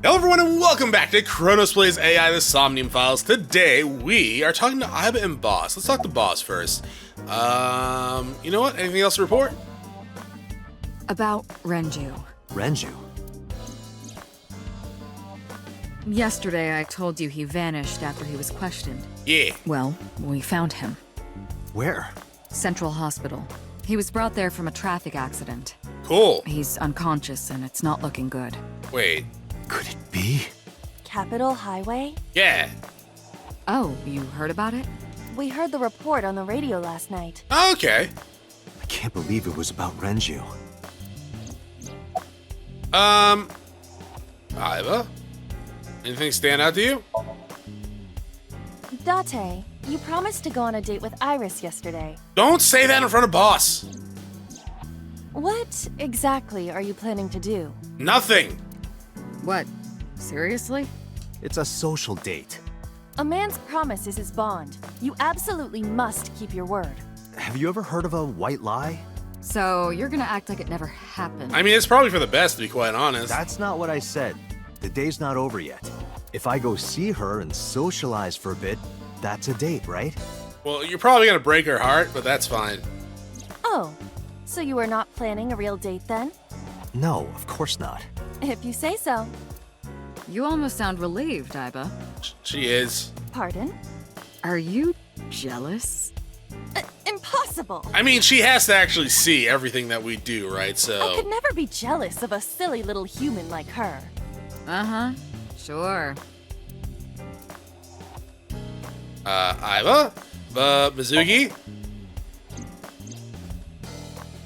Hello everyone and welcome back to Chronos Plays AI, the Somnium Files. Today we are talking to Iba and Boss. Let's talk to Boss first. You know what? Anything else to report? About Renju. Renju? Yesterday I told you he vanished after he was questioned. Yeah. Well, we found him. Where? Central Hospital. He was brought there from a traffic accident. Cool. He's unconscious and it's not looking good. Wait. Could it be? Capitol Highway? Yeah. Oh, you heard about it? We heard the report on the radio last night. Okay. I can't believe it was about Renju. Iba? Anything stand out to you? Date, you promised to go on a date with Iris yesterday. Don't say that in front of Boss. What exactly are you planning to do? Nothing. What? Seriously? It's a social date. A man's promise is his bond. You absolutely must keep your word. Have you ever heard of a white lie? So you're gonna act like it never happened? I mean, it's probably for the best, to be quite honest. That's not what I said. The day's not over yet. If I go see her and socialize for a bit, that's a date, right? Well, you're probably gonna break her heart, but that's fine. Oh, so you are not planning a real date then? No, of course not. If you say so. You almost sound relieved, Iba. She is. Pardon? Are you jealous? Impossible! I mean, she has to actually see everything that we do, right? I So. could never be jealous of a silly little human like her. Uh-huh. Sure. Iba? Mizuki?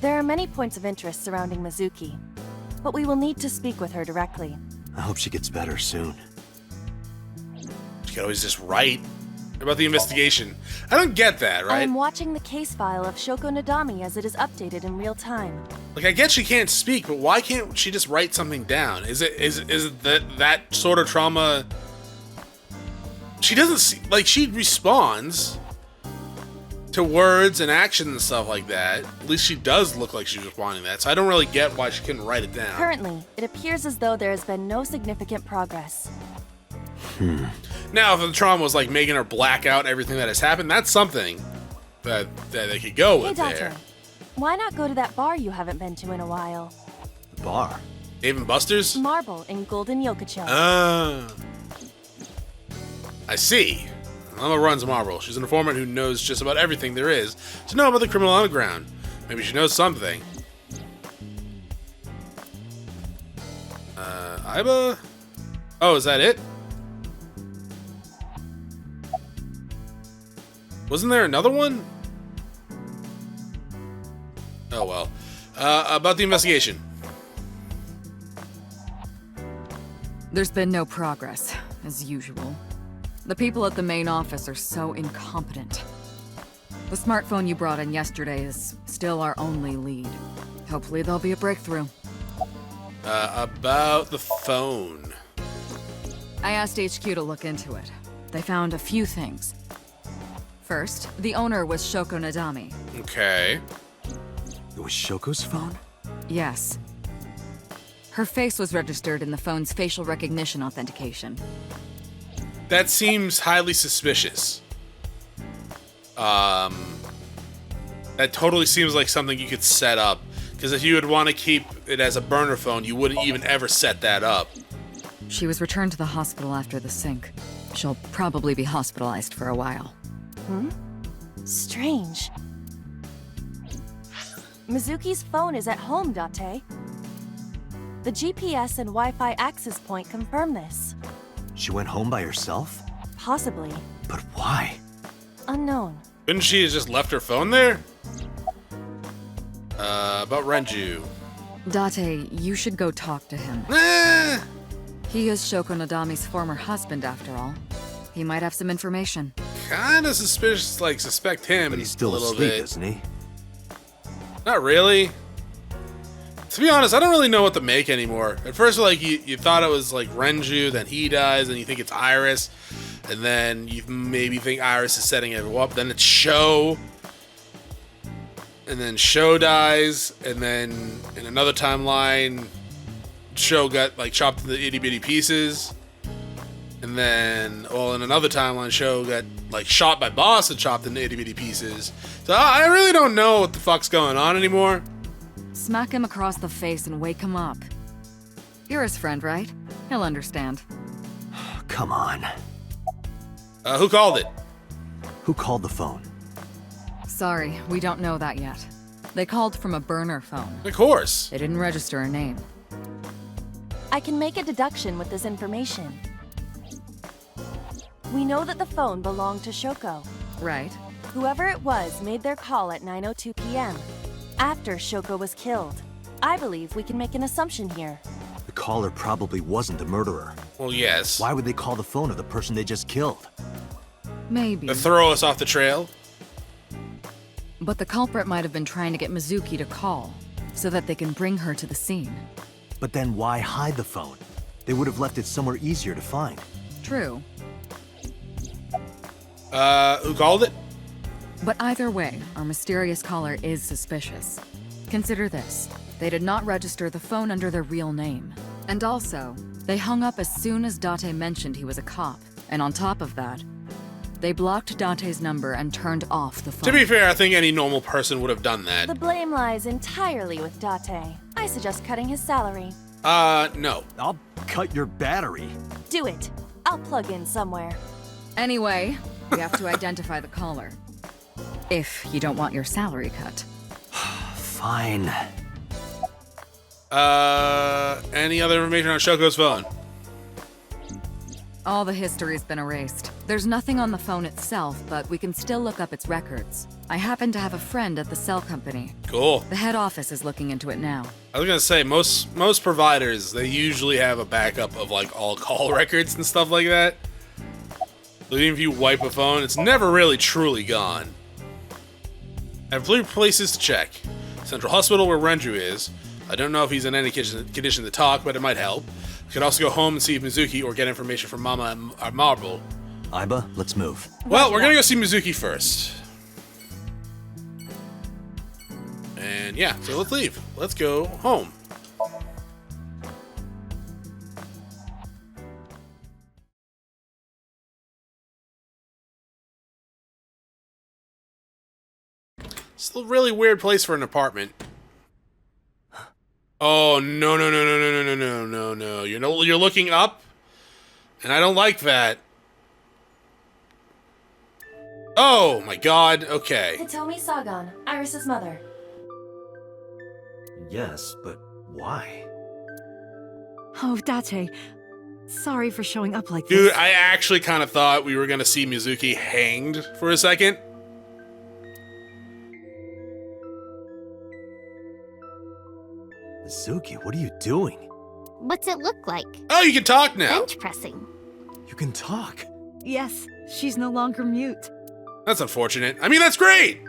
There are many points of interest surrounding Mizuki, but we will need to speak with her directly. I hope she gets better soon. She could always just write about the investigation. I don't get that, I right? am watching the case file of Shoko Nadami as it is updated in real time. Like, I get she can't speak, but why can't she just write something down? Is it that sort of trauma? She doesn't see, like, she responds to words and action and stuff like that. At least she does look like she's responding to that. So I don't really get why she couldn't write it down. Currently, it appears as though there has been no significant progress. Now, if the trauma was like making her black out everything that has happened, that's something that they could go Hey, with Doctor, there. why not go to that bar you haven't been to in a while? The bar? Dave and Buster's? Marble in Golden Yokocho. I see. Mama runs Marble. She's an informant who knows just about everything there is to know about the criminal underground. Maybe she knows something. Iba? Oh, is that it? Wasn't there another one? Oh well. About the investigation. There's been no progress, as usual. The people at the main office are so incompetent. The smartphone you brought in yesterday is still our only lead. Hopefully there'll be a breakthrough. About the phone. I asked HQ to look into it. They found a few things. First, the owner was Shoko Nadami. Okay. It was Shoko's phone? Yes. Her face was registered in the phone's facial recognition authentication. That seems highly suspicious. That totally seems like something you could set up. Because if you would want to keep it as a burner phone, you wouldn't even ever set that up. She was returned to the hospital after the sync. She'll probably be hospitalized for a while. Strange. Mizuki's phone is at home, Date. The GPS and Wi-Fi access point confirm this. She went home by herself? Possibly. But why? Unknown. Couldn't she have just left her phone there? About Renju. Date, you should go talk to him. He is Shoko Nadami's former husband, after all. He might have some information. Kinda suspicious, like, suspect him But he's a still little asleep, bit. isn't he? Not really. To be honest, I don't really know what to make anymore. At first, like, you thought it was, like, Renju, then he dies, and you think it's Iris, and then you maybe think Iris is setting it up, then it's Sho, and then Sho dies, and then in another timeline, Sho got like chopped into itty bitty pieces. And then, well, in another timeline, Sho got like shot by Boss and chopped into itty bitty pieces. So I really don't know what the fuck's going on anymore. Smack him across the face and wake him up. You're his friend, right? He'll understand. Come on. Who called it? Who called the phone? Sorry, we don't know that yet. They called from a burner phone. Of course. They didn't register a name. I can make a deduction with this information. We know that the phone belonged to Shoko. Right. Whoever it was made their call at 9:02 p.m. after Shoko was killed. I believe we can make an assumption here. The caller probably wasn't the murderer. Well, yes. Why would they call the phone of the person they just killed? Maybe. To throw us off the trail? But the culprit might have been trying to get Mizuki to call, so that they can bring her to the scene. But then why hide the phone? They would have left it somewhere easier to find. True. Who called it? But either way, our mysterious caller is suspicious. Consider this. They did not register the phone under their real name. And also, they hung up as soon as Date mentioned he was a cop. And on top of that, they blocked Date's number and turned off the phone. To be fair, I think any normal person would have done that. The blame lies entirely with Date. I suggest cutting his salary. No. I'll cut your battery. Do it. I'll plug in somewhere. Anyway, we have to identify the caller. If you don't want your salary cut. Fine. Any other information on Shoko's phone? All the history's been erased. There's nothing on the phone itself, but we can still look up its records. I happen to have a friend at the cell company. Cool. The head office is looking into it now. I was gonna say, most providers, they usually have a backup of like all call records and stuff like that. So even if you wipe a phone, it's never really truly gone. I have 3 places to check. Central Hospital, where Renju is. I don't know if he's in any condition to talk, but it might help. I could also go home and see Mizuki or get information from Mama and Marble. Aiba, let's move. Well, we're gonna go see Mizuki first. And yeah, so let's leave. Let's go home. It's a really weird place for an apartment. Oh, no, no, no, no, no, no, no, no, no. You're looking up? And I don't like that. Oh, my God. Okay. Hitomi Sagan, Iris's mother. Yes, but why? Oh, Date. Sorry for showing up like this. Dude, I actually kind of thought we were going to see Mizuki hanged for a second. Mizuki, what are you doing? What's it look like? Oh, you can talk now. Bench pressing. You can talk. Yes, she's no longer mute. That's unfortunate. I mean, that's great.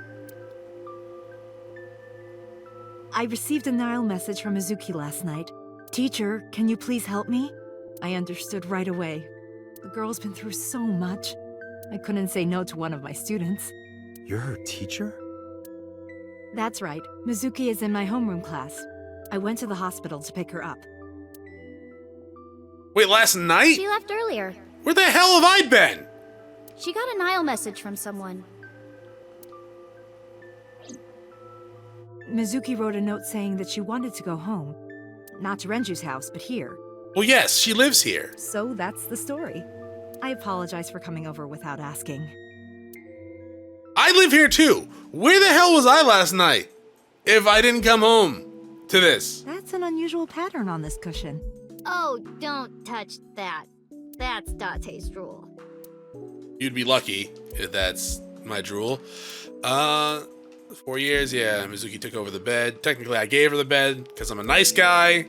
I received a Nile message from Mizuki last night. Teacher, can you please help me? I understood right away. The girl's been through so much. I couldn't say no to one of my students. You're her teacher? That's right. Mizuki is in my homeroom class. I went to the hospital to pick her up. Wait, last night? She left earlier. Where the hell have I been? She got a Nile message from someone. Mizuki wrote a note saying that she wanted to go home. Not to Renju's house, but here. Well, yes, she lives here. So that's the story. I apologize for coming over without asking. I live here too. Where the hell was I last night? If I didn't come home to this. That's an unusual pattern on this cushion. Oh, don't touch that. That's Date's drool. You'd be lucky if that's my drool. 4 years, yeah, Mizuki took over the bed. Technically, I gave her the bed because I'm a nice guy.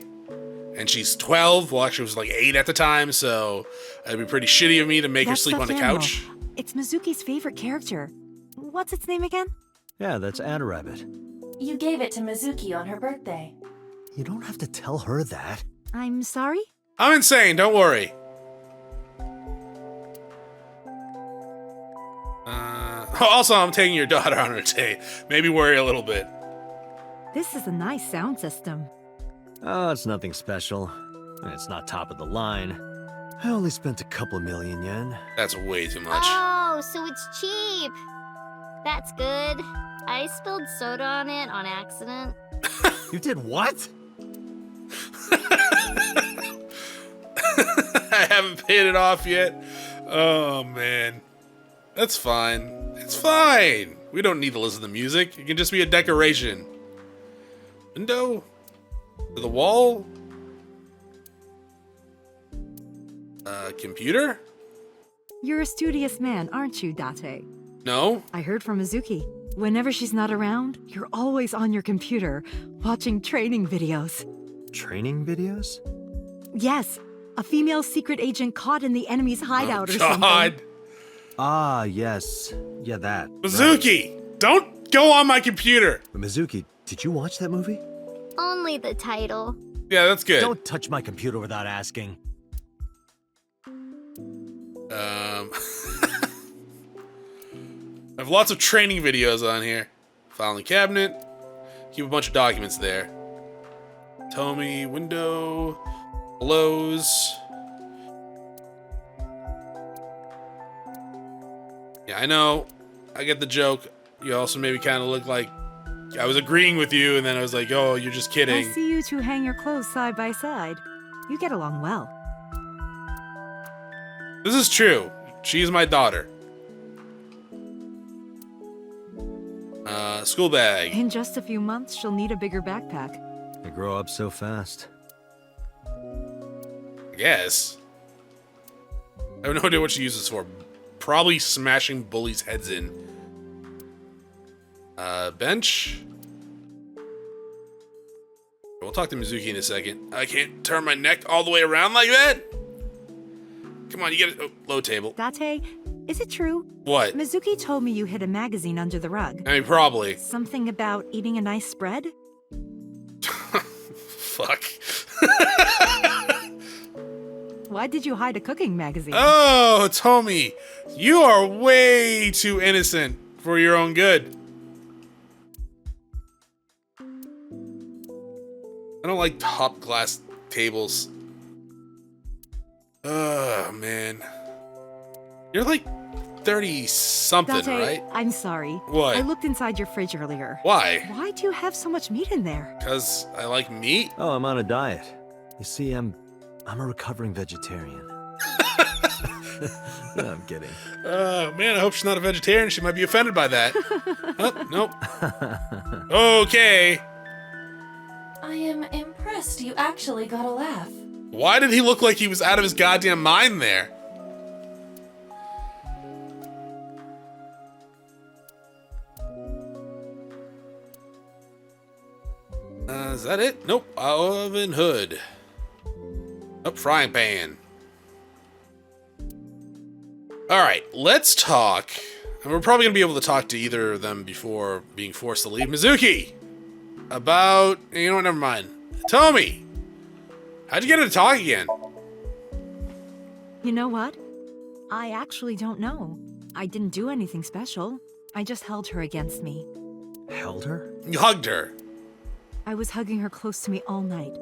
And she's 12. Well, actually, it was like 8 at the time, so it'd be pretty shitty of me to make her sleep on the couch. It's Mizuki's favorite character. What's its name again? Yeah, that's Anna Rabbit. You gave it to Mizuki on her birthday. You don't have to tell her that. I'm sorry? I'm insane, don't worry. Also, I'm taking your daughter on her date. Maybe worry a little bit. This is a nice sound system. Oh, it's nothing special. It's not top of the line. I only spent a couple million yen. That's way too much. Oh, so it's cheap. That's good. I spilled soda on it on accident. You did what? I haven't paid it off yet. Oh, man. That's fine. It's fine. We don't need to listen to music. It can just be a decoration. Window? To the wall? Computer? You're a studious man, aren't you, Date? No? I heard from Mizuki. Whenever she's not around, you're always on your computer, watching training videos. Training videos? Yes, a female secret agent caught in the enemy's hideout or God. something. Ah, yes. Yeah, that. Mizuki! Don't go on my computer! But Mizuki, did you watch that movie? Only the title. Yeah, that's good. Don't touch my computer without asking. I have lots of training videos on here. Filing cabinet. Keep a bunch of documents there. Tomy, window, blows. Yeah, I know. I get the joke. You also maybe kind of look like I was agreeing with you, and then I was like, oh, you're just I kidding. see you two hang your clothes side by side. You get along well. This is true. She's my daughter. School bag. In just a few months, she'll need a bigger backpack. They grow up so fast. I guess. I have no idea what she uses for. Probably smashing bullies' heads in. Bench. We'll talk to Mizuki in a second. I can't turn my neck all the way around like that. Come on, you get it. Oh, low table. Date, is it true? What? Mizuki told me you hid a magazine under the rug. I mean, probably. Something about eating a nice spread? Fuck. Why did you hide a cooking magazine? Oh, Tomy, you are way too innocent for your own good. I don't like top glass tables. Oh, man. You're like 30-something, Date, right? I'm sorry. What? I looked inside your fridge earlier. Why? Why do you have so much meat in there? Because I like meat? Oh, I'm on a diet. You see, I'm a recovering vegetarian. No, I'm kidding. Oh, man, I hope she's not a vegetarian. She might be offended by that. Oh, nope. Okay. I am impressed you actually got a laugh. Why did he look like he was out of his goddamn mind there? Is that it? Nope. Oven hood. Nope. Frying pan. Alright, let's talk. And we're probably going to be able to talk to either of them before being forced to leave. Mizuki! About... You know what? Never mind. Tomy! How'd you get her to talk again? You know what? I actually don't know. I didn't do anything special. I just held her against me. Held her? You hugged her. I was hugging her close to me all night.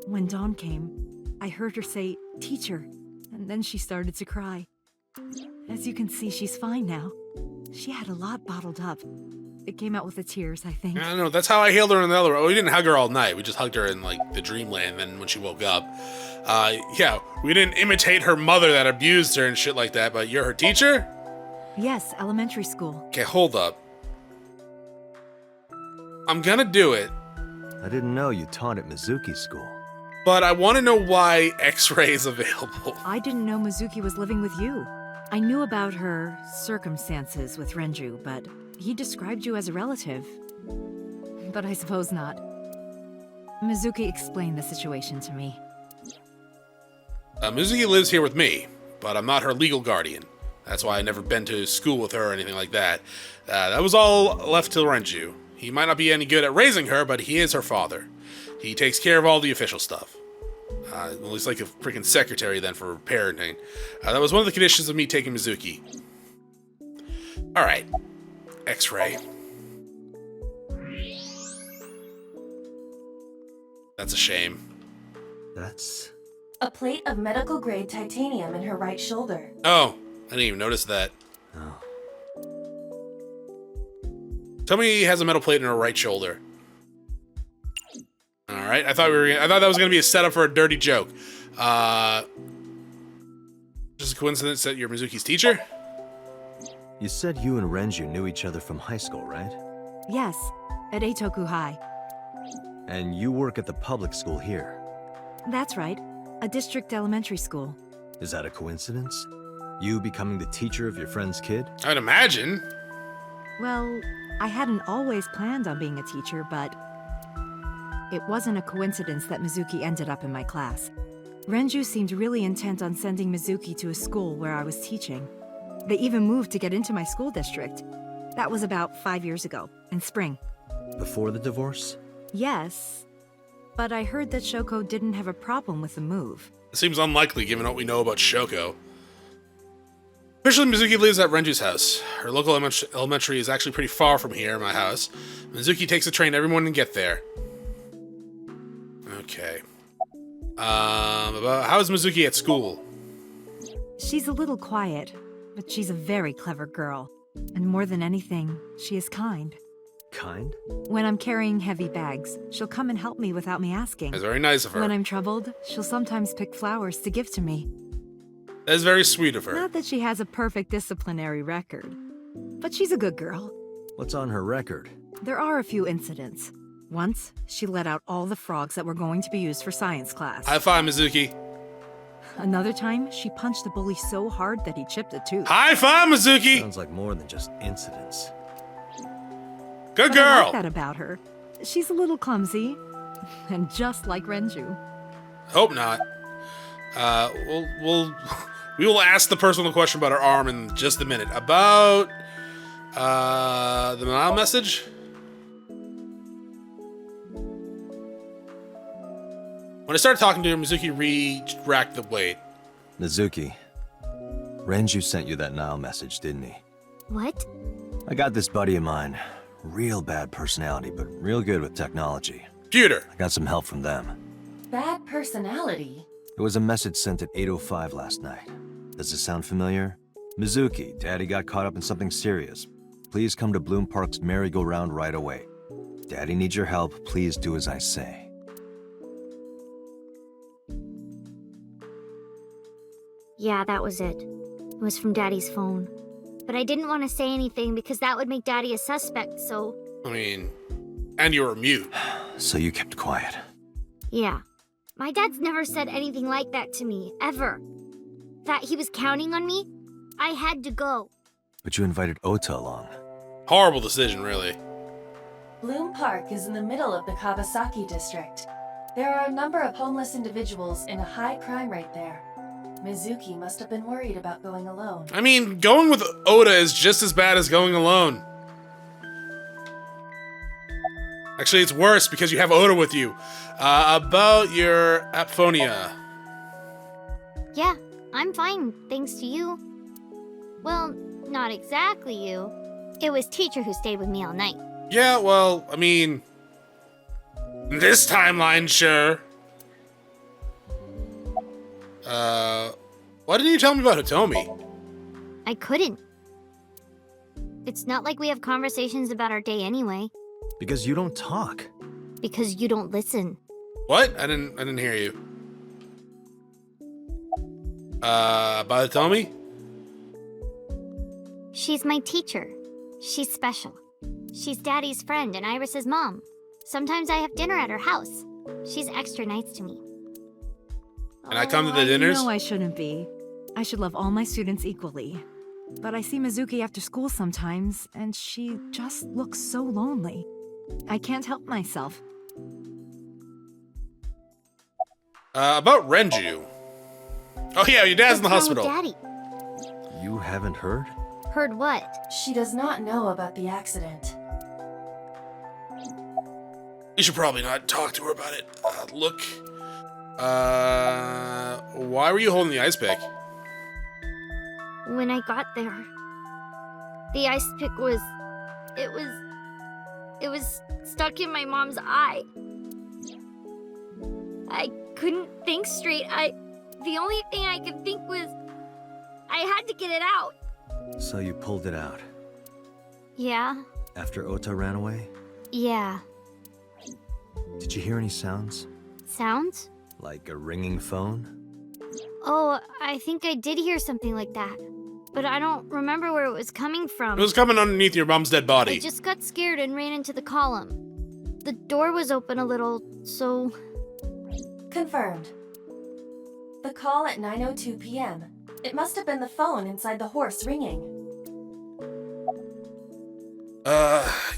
When dawn came, I heard her say, "Teacher," and then she started to cry. As you can see, she's fine now. She had a lot bottled up. It came out with the tears, I think. I don't know. That's how I healed her in the other. Oh, we didn't hug her all night. We just hugged her in like the dreamland. Then when she woke up, yeah, we didn't imitate her mother that abused her and shit like that. But you're her teacher? Yes, elementary school. Okay, hold up. I'm gonna do it, I didn't know you taught at Mizuki school. but I want to know why X-ray is available. I didn't know Mizuki was living with you. I knew about her circumstances with Renju, but he described you as a relative. But I suppose not. Mizuki explained the situation to me. Mizuki lives here with me, but I'm not her legal guardian. That's why I never been to school with her or anything like that. That was all left to Renju. He might not be any good at raising her, but he is her father. He takes care of all the official stuff. Well, he's like a freaking secretary then for parenting. That was one of the conditions of me taking Mizuki. Alright. X-ray. That's a shame. That's... A plate of medical-grade titanium in her right shoulder. Oh, I didn't even notice that. Oh. Tell me he has a metal plate in her right shoulder. All right, I thought that was gonna be a setup for a dirty joke. Just a coincidence that you're Mizuki's teacher? You said you and Renju knew each other from high school, right? Yes, at Eitoku High. And you work at the public school here. That's right, a district elementary school. Is that a coincidence? You becoming the teacher of your friend's kid? I'd imagine. Well, I hadn't always planned on being a teacher, but it wasn't a coincidence that Mizuki ended up in my class. Renju seemed really intent on sending Mizuki to a school where I was teaching. They even moved to get into my school district. That was about 5 years ago, in spring. Before the divorce? Yes, but I heard that Shoko didn't have a problem with the move. It seems unlikely given what we know about Shoko. Officially, Mizuki lives at Renju's house. Her local elementary is actually pretty far from here, my house. Mizuki takes the train every morning to get there. Okay. How is Mizuki at school? She's a little quiet, but she's a very clever girl. And more than anything, she is kind. Kind? When I'm carrying heavy bags, she'll come and help me without me asking. That's very nice of her. When I'm troubled, she'll sometimes pick flowers to give to me. That is very sweet of her. Not that she has a perfect disciplinary record, but she's a good girl. What's on her record? There are a few incidents. Once, she let out all the frogs that were going to be used for science class. High five, Mizuki. Another time, she punched a bully so hard that he chipped a tooth. High five, Mizuki! Sounds like more than just incidents. Good But girl! I like that about her. She's a little clumsy, and just like Renju. Hope not. We will ask the personal question about her arm in just a minute. About the denial message. When I started talking to her, Mizuki re-racked the weight. Mizuki, Renju sent you that Nile message, didn't he? What? I got this buddy of mine. Real bad personality, but real good with technology. Computer. I got some help from them. Bad personality? It was a message sent at 8:05 last night. Does it sound familiar? Mizuki, Daddy got caught up in something serious. Please come to Bloom Park's merry-go-round right away. Daddy needs your help. Please do as I say. Yeah, that was it. It was from Daddy's phone. But I didn't want to say anything because that would make Daddy a suspect, so... I mean, and you were mute. So you kept quiet. Yeah. My dad's never said anything like that to me, ever. That he was counting on me, I had to go. But you invited Ota along. Horrible decision, really. Bloom Park is in the middle of the Kawasaki district. There are a number of homeless individuals in a high crime rate there. Mizuki must have been worried about going alone. I mean, going with Oda is just as bad as going alone. Actually, it's worse because you have Oda with you. About your aphonia. Yeah, I'm fine, thanks to you. Well, not exactly you. It was teacher who stayed with me all night. Yeah, well, I mean... in this timeline, sure. Why didn't you tell me about Hitomi? I couldn't. It's not like we have conversations about our day anyway. Because you don't talk. Because you don't listen. What? I didn't hear you. About Hitomi? She's my teacher. She's special. She's Daddy's friend and Iris's mom. Sometimes I have dinner at her house. She's extra nice to me. And I come to the dinners? I know I shouldn't be. I should love all my students equally. But I see Mizuki after school sometimes, and she just looks so lonely. I can't help myself. About Renju. Oh yeah, your dad's in the What's wrong hospital. with Daddy? You haven't heard? Heard what? She does not know about the accident. You should probably not talk to her about it. Look. Why were you holding the ice pick? When I got there, the ice pick was stuck in my mom's eye. I couldn't think straight. The only thing I could think was I had to get it out. So you pulled it out. Yeah. After Ota ran away? Yeah. Did you hear any sounds? Sounds? Like a ringing phone? Oh, I think I did hear something like that. But I don't remember where it was coming from. It was coming underneath your mom's dead body. I just got scared and ran into the column. The door was open a little, so... Confirmed. The call at 9:02 p.m. It must have been the phone inside the horse ringing.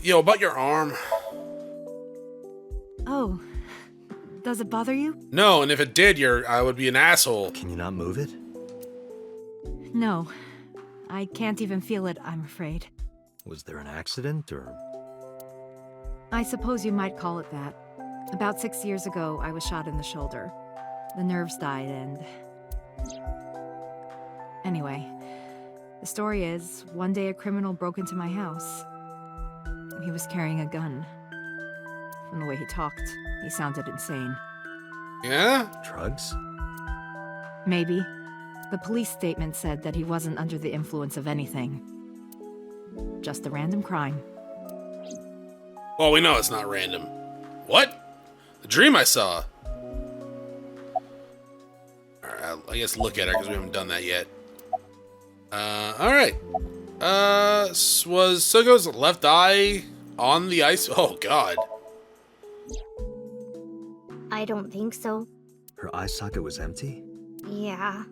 Yo, about your arm. Oh, does it bother you? No, and if it did, I would be an asshole. Can you not move it? No. I can't even feel it, I'm afraid. Was there an accident, or...? I suppose you might call it that. About 6 years ago, I was shot in the shoulder. The nerves died and... Anyway, the story is, one day a criminal broke into my house. He was carrying a gun. From the way he talked, he sounded insane. Yeah? Drugs? Maybe. The police statement said that he wasn't under the influence of anything. Just a random crime. Well, we know it's not random. What? The dream I saw. Alright, I guess look at her because we haven't done that yet. Alright. Was Sugo's left eye on the ice? Oh, God. I don't think so. Her eye socket was empty? Yeah,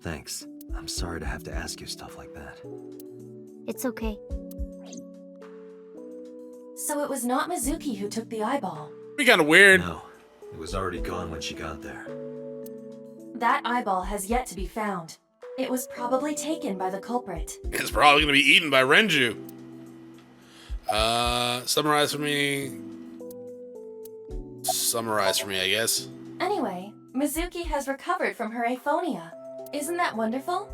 Thanks. I'm sorry to have to ask you stuff like that. it's okay. So it was not Mizuki who took the eyeball. Be kind of weird. No, it was already gone when she got there. That eyeball has yet to be found. It was probably taken by the culprit. It's probably going to be eaten by Renju. Summarize for me. Summarize for me, I guess. Anyway, Mizuki has recovered from her aphonia. Isn't that wonderful?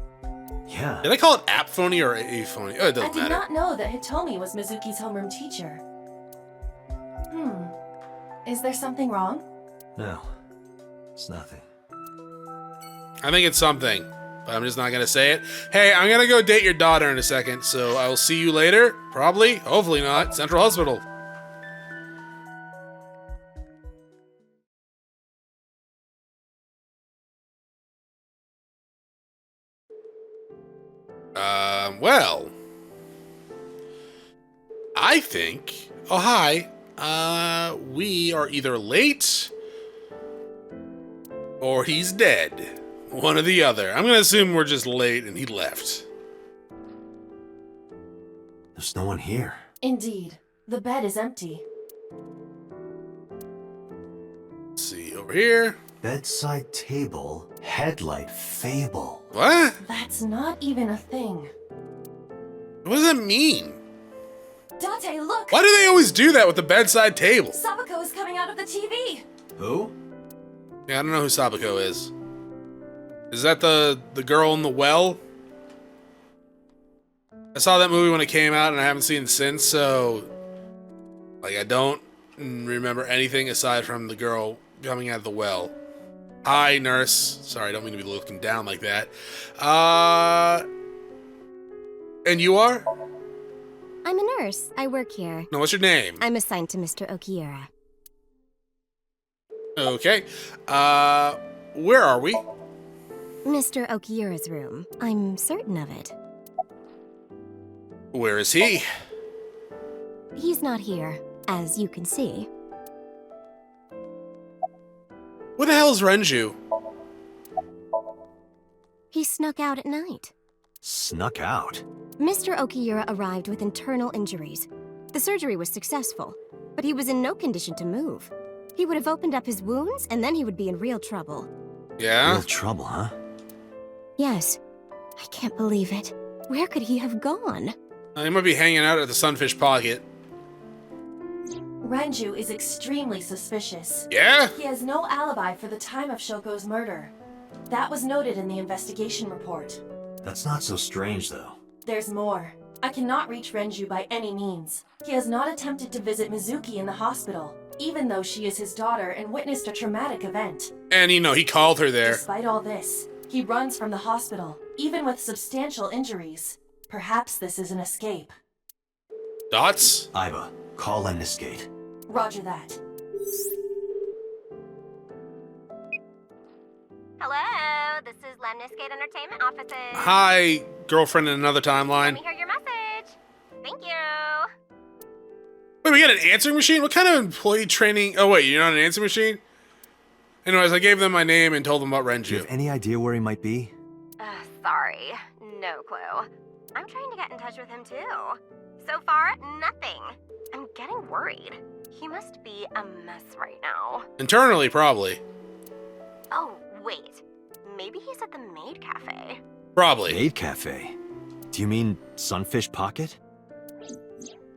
Yeah. Did I call it aphonia or aphonia? Oh, it I doesn't did matter. not know that Hitomi was Mizuki's homeroom teacher. Is there something wrong? No, it's nothing. I think it's something, but I'm just not going to say it. Hey, I'm going to go date your daughter in a second, so I will see you later. Probably, hopefully not, Central Hospital. Well, I think, oh hi, we are either late or he's dead. One or the other. I'm gonna assume we're just late and he left. There's no one here. Indeed. The bed is empty. Let's see, over here. Bedside table, headlight fable. What? That's not even a thing. What does that mean? Date, look! Why do they always do that with the bedside table? Sabako is coming out of the TV! Who? Yeah, I don't know who Sabako is. Is that the girl in the well? I saw that movie when it came out and I haven't seen it since, so... Like, I don't remember anything aside from the girl coming out of the well. Hi, nurse. Sorry, I don't mean to be looking down like that. And you are? I'm a nurse. I work here. No, what's your name? I'm assigned to Mr. Okiura. Okay. Where are we? Mr. Okiura's room. I'm certain of it. Where is he? He's not here, as you can see. Where the hell is Renju? He snuck out at night. Snuck out? Mr. Okiura arrived with internal injuries. The surgery was successful, but he was in no condition to move. He would have opened up his wounds, and then he would be in real trouble. Yeah? Real trouble, huh? Yes. I can't believe it. Where could he have gone? He might be hanging out at the Sunfish Pocket. Renju is extremely suspicious. Yeah? He has no alibi for the time of Shoko's murder. That was noted in the investigation report. That's not so strange, though. There's more. I cannot reach Renju by any means. He has not attempted to visit Mizuki in the hospital. even though she is his daughter and witnessed a traumatic event. And, you know, he called her there. Despite all this, he runs from the hospital, even with substantial injuries. Perhaps this is an escape. Dots? Iva, call Lemnis Gate. Roger that. Hello, this is Lemnis Gate Entertainment Offices. Hi, girlfriend in another Let timeline. me hear your message. Thank you. Wait, we got an answering machine? What kind of employee training? Oh, wait, you're not an answering machine? Anyways, I gave them my name and told them about Do you have Renju. any idea where he might be? Sorry, no clue. I'm trying to get in touch with him too. So far, nothing. I'm getting worried. He must be a mess right now. Internally, probably. Oh, wait. Maybe he's at the Maid Cafe. Probably. Maid Cafe? Do you mean Sunfish Pocket?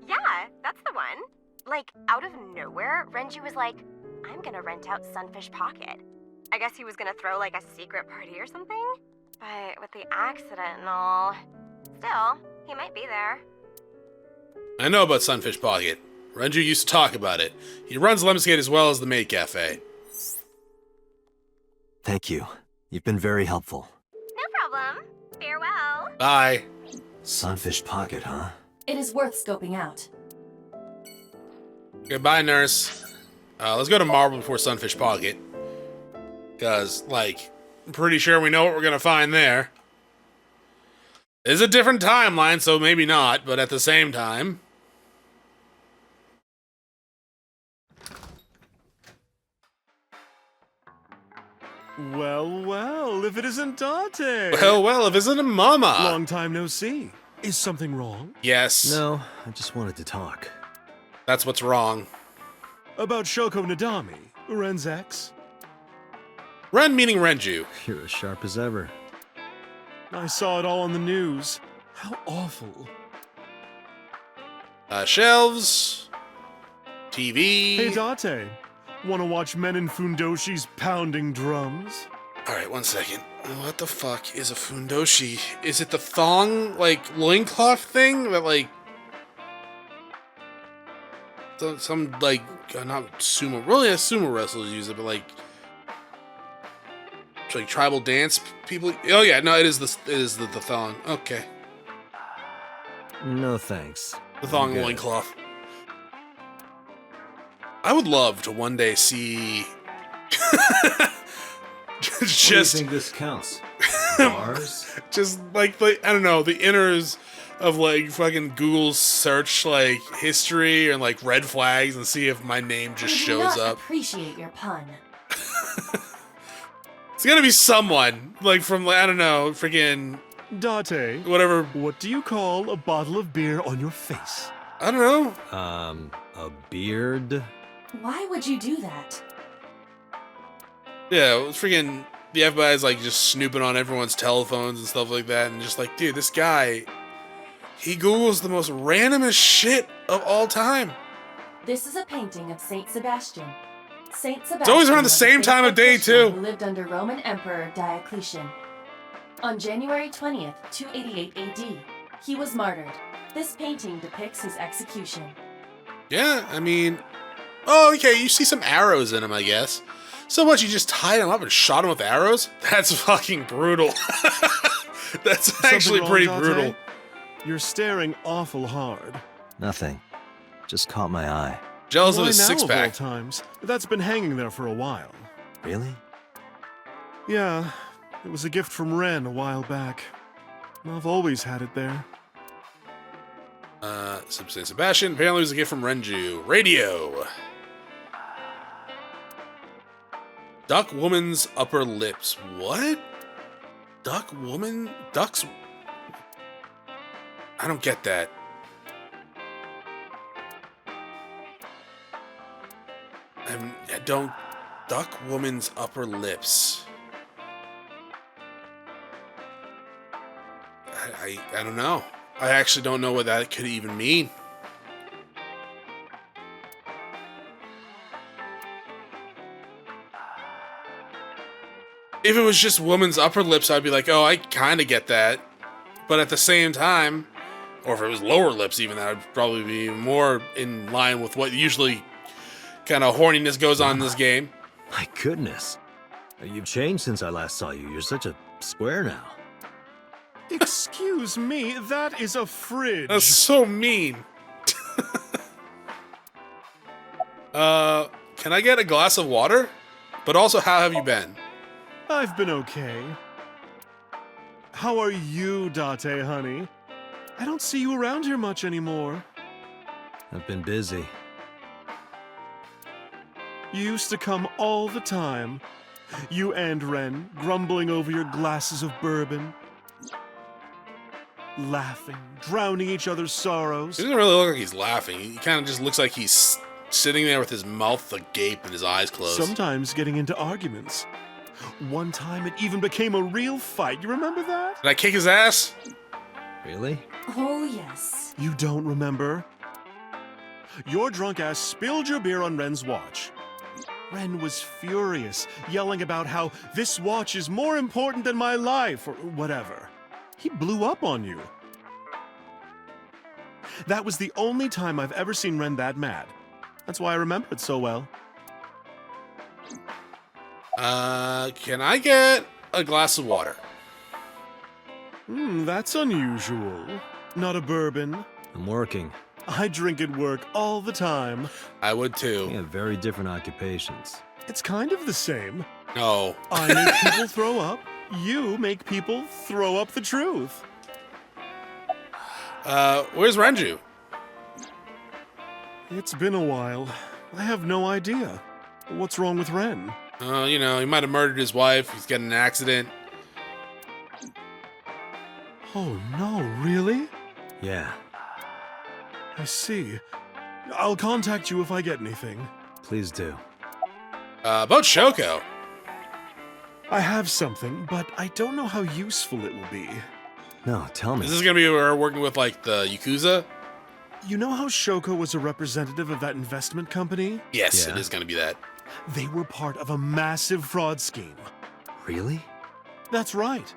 Yeah, that's the one. Like, out of nowhere, Renju was like, I'm gonna rent out Sunfish Pocket. I guess he was gonna throw like a secret party or something? But with the accident and all, still, he might be there. I know about Sunfish Pocket. Renju used to talk about it. He runs Lemnis Gate as well as the Maid Cafe. Thank you. You've been very helpful. No problem. Farewell. Bye. Sunfish Pocket, huh? It is worth scoping out. Goodbye, nurse. Let's go to Marble before Sunfish Pocket. Because, like, I'm pretty sure we know what we're going to find there. It's a different timeline, so maybe not, but at the same time. Well, well, if it isn't Date! Well, if isn't a mama. Long time no see. Is something wrong? Yes, No, I just wanted to talk. that's what's wrong. About Shoko Nadami, Ren's ex? Ren meaning Renju. You're as sharp as ever. I saw it all on the news. How awful. Shelves. TV. Hey, Date. Wanna watch men in Fundoshi's pounding drums? Alright, 1 second. What the fuck is a fundoshi? Is it the thong, like, loincloth thing that, like... Some, like, not sumo... Really, sumo wrestlers use it, but, like... Like, tribal dance people... Oh, yeah, no, it is the thong. Okay. No thanks. The thong I'm good. loincloth. I would love to one day see... What do you just... think this counts? Bars? Just like the I don't know, the inners of like fucking Google search like history and like red flags and see if my name just I do shows not up. appreciate your pun. It's gonna be someone like from I don't know, freaking Date, whatever. what do you call a bottle of beer on your face? I don't know. A beard? Why would you do that? Yeah, it was freaking the FBI's like just snooping on everyone's telephones and stuff like that, and just like, dude, this guy, he Googles the most randomest shit of all time. This is a painting of Saint Sebastian. Saint Sebastian. It's always around the was a same time of faithful day, Christian too. Who lived under Roman Emperor Diocletian. On January 20th, 288 AD, he was martyred. This painting depicts his execution. Yeah, I mean, oh, okay, you see some arrows in him, I guess. So much you just tied him up and shot him with arrows? That's fucking brutal. That's actually Something wrong, pretty Date? brutal. You're staring awful hard. Nothing. Just caught my eye. Jealous of Why his now, six of all pack. times? That's been hanging there for a while. Really? Yeah, it was a gift from Ren a while back. I've always had it there. Saint Sebastian. Apparently it was a gift from Renju. Radio. Duck woman's upper lips. What? Duck woman? Ducks? I don't get that. I don't... Duck woman's upper lips. I don't know. I actually don't know what that could even mean. If it was just woman's upper lips, I'd be like, oh, I kind of get that. But at the same time, or if it was lower lips even, that would probably be more in line with what usually kind of horniness goes on in this game. My goodness. You've changed since I last saw you. You're such a square now. Excuse me, that is a fridge. That's so mean. Can I get a glass of water? But also, how have you been? I've been okay. How are you, Date, honey? I don't see you around here much anymore. I've been busy. You used to come all the time. You and Ren, grumbling over your glasses of bourbon. Laughing, drowning each other's sorrows. He doesn't really look like he's laughing. He kind of just looks like he's sitting there with his mouth agape and his eyes closed. Sometimes getting into arguments. One time it even became a real fight. You remember that? Did I kick his ass? Really? Oh, yes. You don't remember? Your drunk ass spilled your beer on Ren's watch. Ren was furious, yelling about how this watch is more important than my life, or whatever. He blew up on you. That was the only time I've ever seen Ren that mad. That's why I remember it so well. Can I get a glass of water? That's unusual. Not a bourbon. I'm working. I drink at work all the time. I would too. We have very different occupations. It's kind of the same. No. I make people throw up. You make people throw up the truth. Where's Renju? It's been a while. I have no idea. What's wrong with Ren? You know, he might have murdered his wife. He's got in an accident. Oh no, really? Yeah, I see. I'll contact you if I get anything. please do. About Shoko. I have something, but I don't know how useful it will be. No, tell me. Is this gonna be her working with, like, the Yakuza? You know how Shoko was a representative of that investment company? Yes, Yeah. it is gonna be that. They were part of a massive fraud scheme. Really? That's right.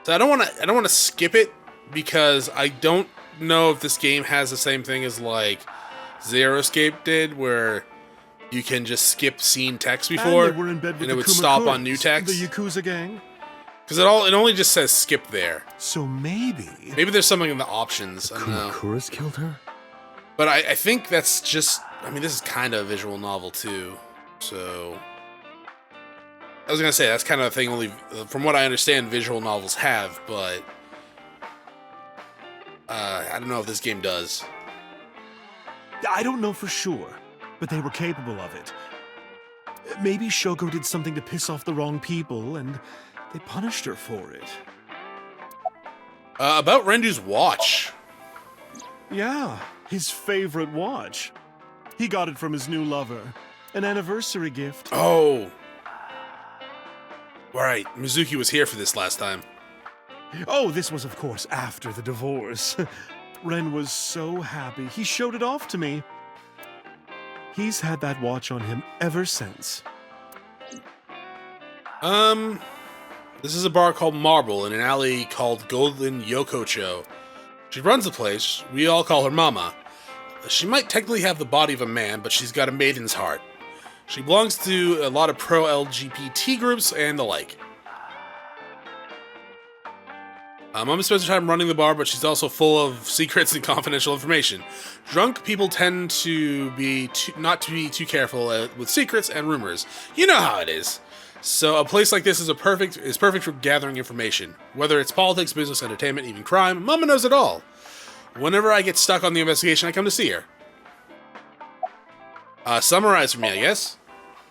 So I don't want to skip it because I don't know if this game has the same thing as like Zero Escape did, where you can just skip scene text before, And they were in bed with and the it would stop on Kumakuras, new text. The Yakuza gang. Because it only just says skip there. So maybe... Maybe there's something in the options. I don't know. Kumakuras killed her? But I think that's just. I mean, this is kind of a visual novel too, so. I was gonna say that's kind of a thing only, from what I understand, visual novels have, but I don't know if this game does. I don't know for sure, but they were capable of it. Maybe Shoko did something to piss off the wrong people, and they punished her for it. About Renju's watch. Yeah, his favorite watch. He got it from his new lover. An anniversary gift. Oh. Right, Mizuki was here for this last time. Oh, this was, of course, after the divorce. Ren was so happy. He showed it off to me. He's had that watch on him ever since. This is a bar called Marble in an alley called Golden Yokocho. She runs the place. We all call her Mama. She might technically have the body of a man, but she's got a maiden's heart. She belongs to a lot of pro-LGBT groups and the like. Mama spends her time running the bar, but she's also full of secrets and confidential information. Drunk people tend to be not to be too careful with secrets and rumors. You know how it is. So a place like this is perfect for gathering information. Whether it's politics, business, entertainment, even crime, Mama knows it all. Whenever I get stuck on the investigation, I come to see her. Summarize for me, I guess.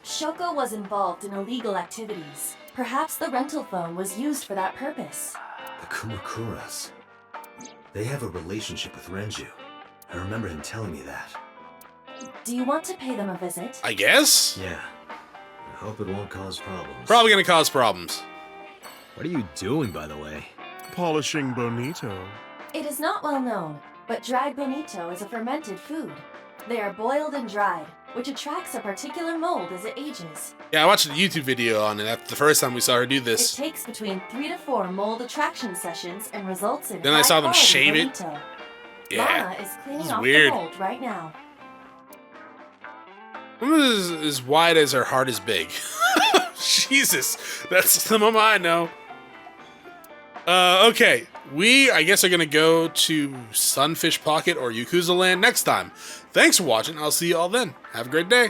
Shoko was involved in illegal activities. Perhaps the rental phone was used for that purpose. The Kumakuras. They have a relationship with Renju. I remember him telling me that. Do you want to pay them a visit? I guess? Yeah. I hope it won't cause problems. Probably gonna cause problems. What are you doing, by the way? Polishing bonito. It is not well known, but dried bonito is a fermented food. They are boiled and dried, which attracts a particular mold as it ages. Yeah, I watched a YouTube video on it. That's the first time we saw her do It this. takes between 3 to 4 mold attraction sessions and results in Then I saw them high-quality shave it. bonito. Yeah. Mama is cleaning This is off weird. the mold right now. Woman is as wide as her heart is big. Jesus, that's the mama I know. Okay, we, I guess, are gonna go to Sunfish Pocket or Yakuza Land next time. Thanks for watching. I'll see you all then. Have a great day.